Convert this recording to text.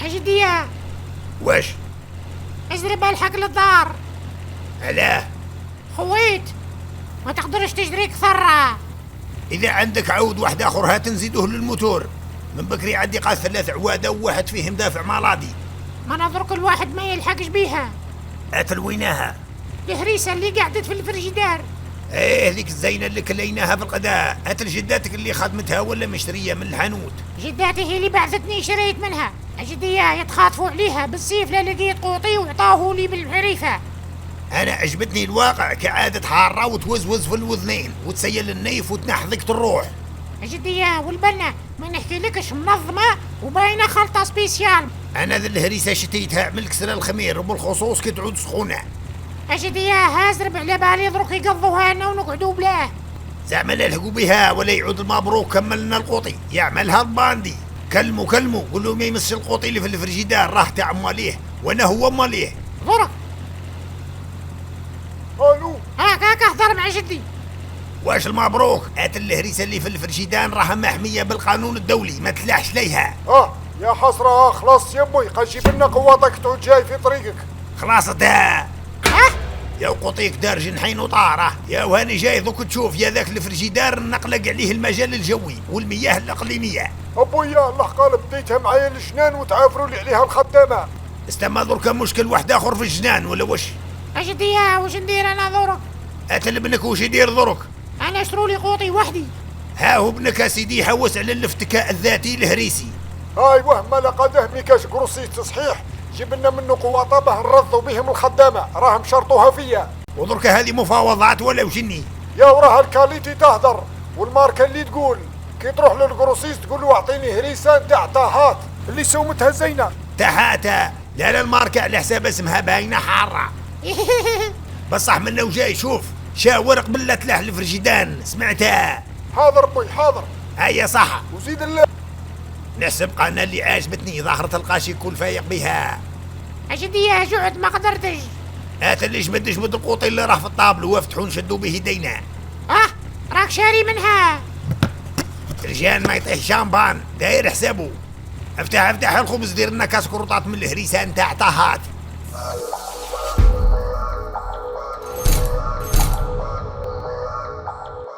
أجدية واش؟ ازرب الحق للدار. علاه؟ خويت ما تقدرش تجري أكثر. إذا عندك عود واحد آخر هات نزيدوه للموتور. من بكري عندي قاد 3 عوادة وواحد فيهم دافع مالاضي. ما نظرك الواحد ما يلحقش بيها. أتلويناها؟ الهريسة اللي قعدت في الفريجيدار. ايه هذيك الزينة اللي كليناها في الغداء. هات لجداتك اللي خدمتها ولا مشترية من الحانوت. جداتي هي اللي بعثتني شريت منها. أجدية يتخاطفوا عليها بالسيف لا لقيت قوطي وعطاهولي لي بالحريفة. أنا عجبتني الواقع كعادة حارة وتوزوز في الوذنين وتسيل النيف وتنحذك الروح. أجدية والبنة ما نحكي لكش منظمة وباينة خلطة سبيسيال. أنا ذا الهريسة شتيتها من كسر الخمير وبالخصوص كي تعود سخونة. أجدية هازرب على بالي ضرك يقضوها لنا ونقعدوا بلاه. زعما لا يلحقوا بها ولا يعود المبروك كملنا القوطي يعملها الباندي. كلموا قول له ما يمسش القوطي اللي في الفريجيدار راه تاع ماليه وانا هو ماليه. ضرك الو هاك اهضر مع جدي. واش المبروك؟ هات الهريسه اللي في الفرجيدان راها محميه بالقانون الدولي ما تلاحش ليها. يا حسرة خلاص يا بوي جيب لنا قواطك تعود جاي في طريقك. خلاص يا قوطيك دار جنحين وطاره. يا وهاني جاي دوك تشوف يا ذاك الفرجيدار نقلق عليه المجال الجوي والمياه الاقليميه. ابويا الحقال بديتها معايا الجنان وتعافروا لي عليها الخدامه. استما درك مشكل واحد اخر في الجنان ولا واش؟ أجدية واش ندير انا ضرك؟ هات لابنك واش يدير درك؟ انا شرولي قوطي وحدي. ها هو ابنك يا سيدي يحوس على الافتكاء الذاتي الهريسي. ايوه ما لقى ميكاش قروسي تصحيح جيب لنا منه قواطه به نرضوا بهم الخدامه راهم شرطوها فيا. ودرك هذه مفاوضات ولا وشني؟ يا وراها الكاليتي تهدر والماركه اللي تقول كي تروح للقروسيس تقول له اعطيني هريسه تاع طاهات اللي سومتها زينه. تحاتا لا الماركه على حساب اسمها باينه حاره. بصح منه وجاي شوف شاور قبل لا تلاح الفرجيدان سمعتها؟ حاضر بوي حاضر. هيا صح وزيد الله. نحسب قناه اللي عجبتني ظاهر تلقاش يكون فايق بها. أجدية جعت ما قدرتش. هات اللي جمد القوطي اللي راه في الطابل وافتحوا نشدوا به يدينا. راك شاري منها. رجال ما يطيح شامبان داير حسابه. افتح الخبز دير لنا كاس كروطات من الهريسه نتاع طاهات.